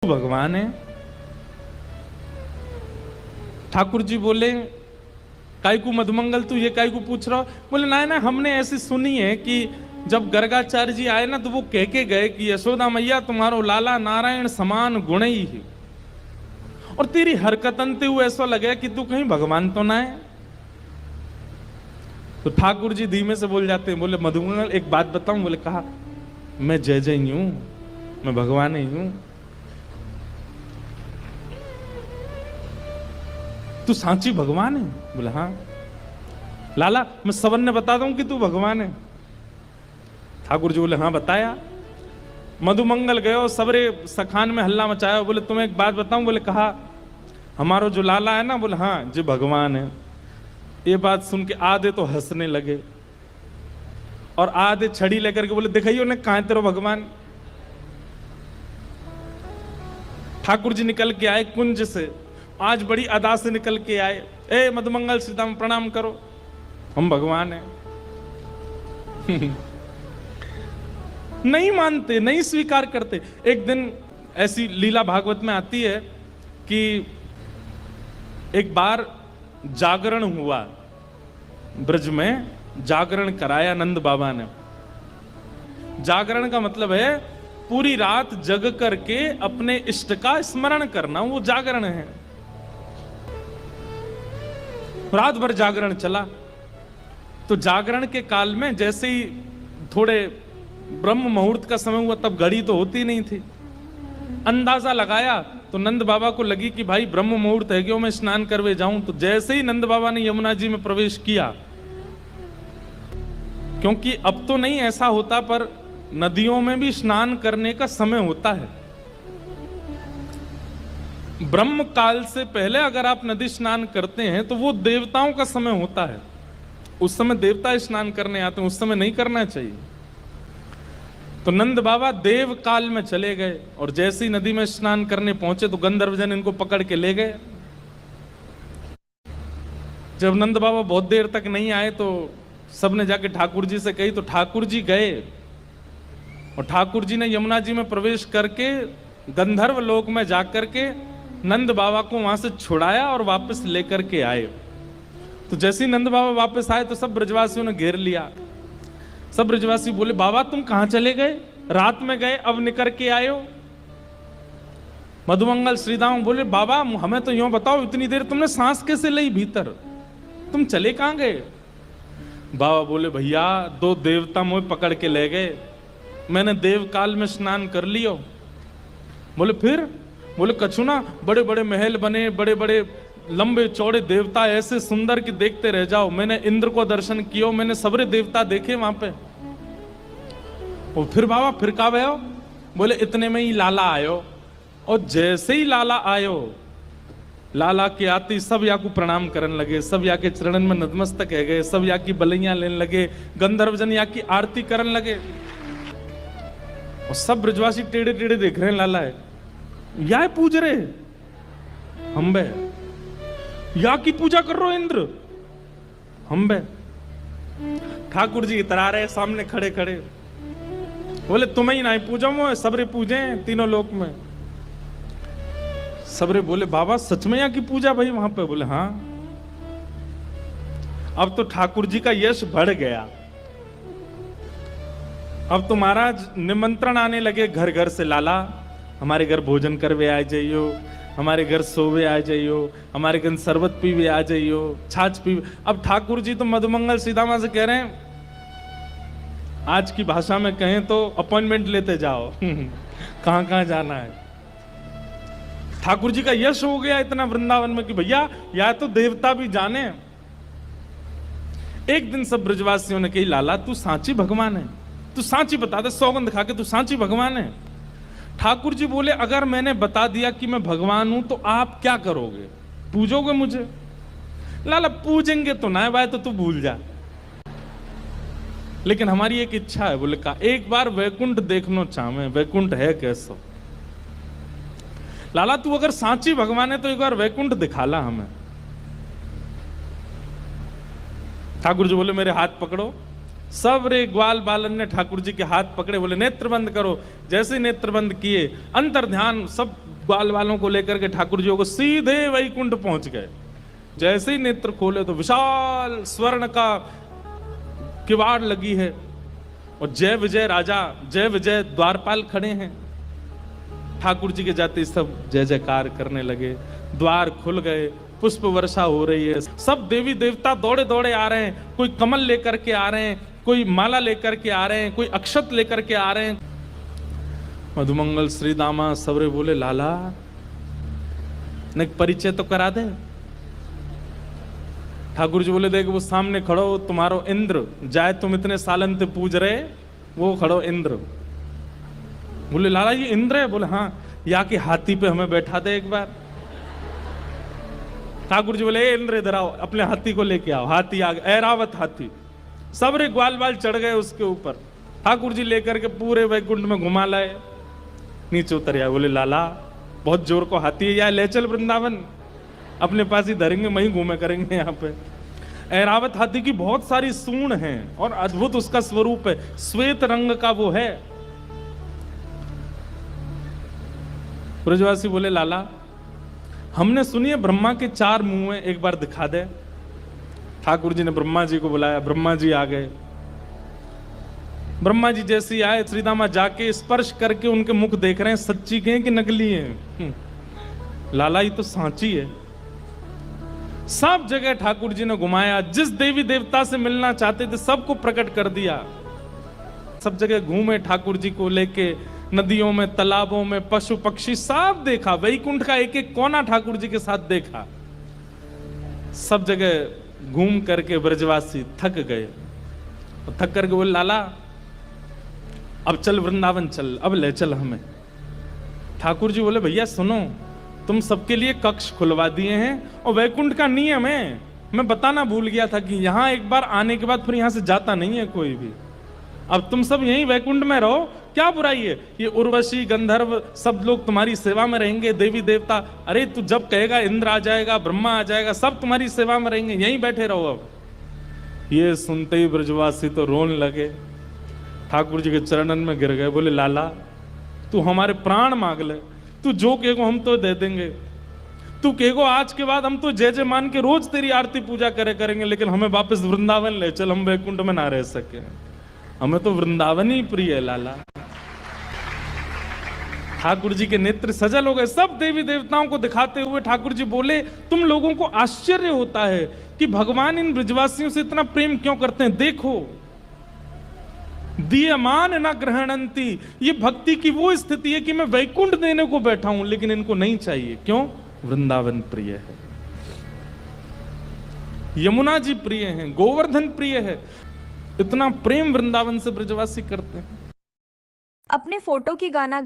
भगवान है। ठाकुर जी बोले काई को मधुमंगल तू ये काई को पूछ रहा हो? बोले ना ना, हमने ऐसी सुनी है कि जब गर्गाचार्य जी आए ना तो वो कह के गए कि यशोदा मैया तुम्हारो लाला नारायण समान गुण ही है, और तेरी हरकतन ते हुए ऐसा लगे कि तू कहीं भगवान तो ना है। तो ठाकुर जी धीमे से बोल जाते हैं, बोले मधुमंगल एक बात बताऊं? बोले कहा, मैं जय जय ही हूं, मैं भगवान ही हूं। तू सांची भगवान है? बोले हाँ। लाला मैं सबन ने बता दूं कि तू भगवान है? ठाकुर जी बोले हाँ बताया। मधुमंगल गयो, सबरे सखान में हल्ला मचाया। बोले तुम्हें एक बात बताऊं? बोले कहा, हमारो जो लाला है ना, बोले हाँ जी भगवान है। ये बात सुन के आधे तो हंसने लगे और आधे छड़ी लेकर के बोले दिखाइयो ने कहां तेरो भगवान। ठाकुर जी निकल के आए कुंज से, आज बड़ी अदा से निकल के आए। ए मधुमंगल सीताम प्रणाम करो, हम भगवान हैं। नहीं मानते, नहीं स्वीकार करते। एक दिन ऐसी लीला भागवत में आती है कि एक बार जागरण हुआ, ब्रज में जागरण कराया नंद बाबा ने। जागरण का मतलब है पूरी रात जग करके अपने इष्ट का स्मरण करना, वो जागरण है। रात भर जागरण चला। तो जागरण के काल में जैसे ही थोड़े ब्रह्म मुहूर्त का समय हुआ, तब घड़ी तो होती नहीं थी, अंदाजा लगाया तो नंद बाबा को लगी कि भाई ब्रह्म मुहूर्त है, क्यों मैं स्नान करवे जाऊं। तो जैसे ही नंद बाबा ने यमुना जी में प्रवेश किया, क्योंकि अब तो नहीं ऐसा होता पर नदियों में भी स्नान करने का समय होता है। ब्रह्म काल से पहले अगर आप नदी स्नान करते हैं तो वो देवताओं का समय होता है, उस समय देवता स्नान करने आते हैं, उस समय नहीं करना चाहिए। तो नंद बाबा देव काल में चले गए और जैसे ही नदी में स्नान करने पहुंचे तो गंधर्वजन इनको पकड़ के ले गए। जब नंद बाबा बहुत देर तक नहीं आए तो सबने जाके ठाकुर जी से कही, तो ठाकुर जी गए और ठाकुर जी ने यमुना जी में प्रवेश करके गंधर्व लोक में जाकर के नंद बाबा को वहां से छुड़ाया और वापस लेकर के आए। तो जैसे ही नंद बाबा वापस आए तो सब ब्रजवासियों ने घेर लिया। सब ब्रजवासी बोले, बाबा तुम कहां चले गए? रात में गए, अब निकल के आए हो। मधुमंगल श्रीदाम बोले, बाबा हमें तो यूं बताओ, इतनी देर तुमने सांस कैसे ली भीतर, तुम चले कहां गए? बाबा बोले, भैया दो देवता मुझे पकड़ के ले गए, मैंने देव काल में स्नान कर लियो। बोले फिर? बोले कछु ना, बड़े बड़े महल बने, बड़े बड़े लंबे चौड़े देवता ऐसे सुंदर कि देखते रह जाओ। मैंने इंद्र को दर्शन किया, मैंने सबरे देवता देखे वहां पे। और फिर बाबा फिर का भयो? बोले इतने में ही लाला आयो, और जैसे ही लाला आयो, लाला के आते सब या को प्रणाम करने लगे, सब या के चरणन में नतमस्तक है गए, सब या की बलैया लेने लगे, गंधर्वजन या की आरती करने लगे। और सब ब्रजवासी टेढ़े टेढ़े देख रहे हैं, लाला है या पूज रहे हम बे, या की पूजा कर रहे हो इंद्र हम बे। ठाकुर जी इतरा रहे सामने खड़े खड़े, बोले तुम्हें ही नहीं पूजा, वो सबरे पूजे तीनों लोक में। सबरे बोले, बाबा सच में या की पूजा भाई वहां पे? बोले हाँ। अब तो ठाकुर जी का यश बढ़ गया। अब तो महाराज निमंत्रण आने लगे घर घर से, लाला हमारे घर भोजन करवे आ जाइयो, हमारे घर सोवे आ जाइयो, हमारे घर शरबत पीवे आ जाइयो, छाछ पीवे। अब ठाकुर जी तो मधुमंगल सीतामा से कह रहे हैं, आज की भाषा में कहें तो अपॉइंटमेंट लेते जाओ कहां कहां जाना है। ठाकुर जी का यश हो गया इतना वृंदावन में कि भैया या तो देवता भी जाने। एक दिन सब ब्रजवासियों ने कही, लाला तू सांची भगवान है, तू सांची बता दे, सौगंध खा के तू सांची भगवान है। ठाकुर जी बोले, अगर मैंने बता दिया कि मैं भगवान हूं तो आप क्या करोगे? पूजोगे मुझे? लाला पूजेंगे तो ना भाई, तो तू भूल जा, लेकिन हमारी एक इच्छा है। बोले का, एक बार वैकुंठ देखना चाहे, वैकुंठ है कैसा? लाला तू अगर सांची भगवान है तो एक बार वैकुंठ दिखाला हमें। ठाकुर जी बोले, मेरे हाथ पकड़ो, सब रे ग्वाल बालन ने ठाकुर जी के हाथ पकड़े, बोले नेत्र बंद करो। जैसे ही नेत्र बंद किए, अंतर ध्यान सब ग्वाल वालों को लेकर के ठाकुर जी को सीधे वैकुंठ पहुंच गए। जैसे ही नेत्र खोले तो विशाल स्वर्ण का किवाड़ लगी है और जय विजय राजा, जय विजय द्वारपाल खड़े हैं। ठाकुर जी के जाते सब जय जयकार करने लगे, द्वार खुल गए, पुष्प वर्षा हो रही है, सब देवी देवता दौड़े दौड़े आ रहे हैं। कोई कमल लेकर के आ रहे हैं, कोई माला लेकर के आ रहे हैं, कोई अक्षत लेकर के आ रहे हैं। मधुमंगल श्री दामा सबरे बोले लाला ने परिचय तो करा दे। ठाकुर जी बोले देख वो सामने खड़ो तुम्हारो इंद्र, जाए तुम इतने सालन से पूज रहे, वो खड़ो इंद्र। बोले लाला ये इंद्र है? बोले हाँ। या कि हाथी पे हमें बैठा दे एक बार। ठाकुर जी बोले इंद्र इधर आओ, अपने हाथी को लेके आओ। हाथी आ गया, ऐरावत हाथी, सबरे ग्वाल बाल चढ़ गए उसके ऊपर। ठाकुर जी लेकर के पूरे वैकुंठ में घुमा लाए, नीचे उतर आया। बोले लाला बहुत जोर को हाथी है, या ले चल वृंदावन, अपने पास ही धरेंगे, वहीं घूमे करेंगे। यहाँ पे ऐरावत हाथी की बहुत सारी सूंड हैं और अद्भुत उसका स्वरूप है, श्वेत रंग का वो है। ब्रजवासी बोले लाला हमने सुनी है ब्रह्मा के 4 मुंह हैं, एक बार दिखा दे। ठाकुर जी ने ब्रह्मा जी को बुलाया, ब्रह्मा जी आ गए। ब्रह्मा जी जैसे ही आए, श्रीदामा जाके स्पर्श करके उनके मुख देख रहे हैं, सच्ची के हैं कि नकली हैं? लाला ये तो सांची है। सब जगह ठाकुर जी ने घुमाया, जिस देवी देवता से मिलना चाहते थे सबको प्रकट कर दिया। सब जगह घूमे ठाकुर जी को लेके, नदियों में, तालाबों में, पशु पक्षी सब देखा, वैकुंठ का एक एक कोना ठाकुर जी के साथ देखा। सब जगह घूम करके ब्रजवासी थक गए, थक करके बोले लाला अब चल वृंदावन चल, अब ले चल हमें। ठाकुर जी बोले भैया सुनो, तुम सबके लिए कक्ष खुलवा दिए हैं और वैकुंठ का नियम है, मैं बताना भूल गया था कि यहां एक बार आने के बाद फिर यहां से जाता नहीं है कोई भी। अब तुम सब यहीं वैकुंठ में रहो, क्या बुराई है? ये उर्वशी गंधर्व सब लोग तुम्हारी सेवा में रहेंगे, देवी देवता। अरे तू जब कहेगा इंद्र आ जाएगा, ब्रह्मा आ जाएगा, सब तुम्हारी सेवा में रहेंगे, यहीं बैठे रहो। अब ये सुनते ही ब्रजवासी तो रोने लगे, ठाकुर जी के चरणन में गिर गए। बोले लाला तू हमारे प्राण मांग ले, तू जो कहेगो हम तो दे देंगे। तू कहेगो आज के बाद हम तो जय जय मान के रोज तेरी आरती पूजा करे करेंगे, लेकिन हमें वापस वृंदावन ले चल, हम वैकुंठ में ना रह सके। हमें तो वृंदावन ही प्रिय है लाला। ठाकुर जी के नेत्र सजल हो गए। सब देवी देवताओं को दिखाते हुए ठाकुर जी बोले तुम लोगों को आश्चर्य होता है कि भगवान इन ब्रजवासियों से इतना प्रेम क्यों करते हैं। देखो दीयमान न ग्रहणंती, ये भक्ति की वो स्थिति है कि मैं वैकुंठ देने को बैठा हूं लेकिन इनको नहीं चाहिए। क्यों? वृंदावन प्रिय है, यमुना जी प्रिय हैं, गोवर्धन प्रिय है। इतना प्रेम वृंदावन से ब्रजवासी करते हैं। अपने फोटो की गाना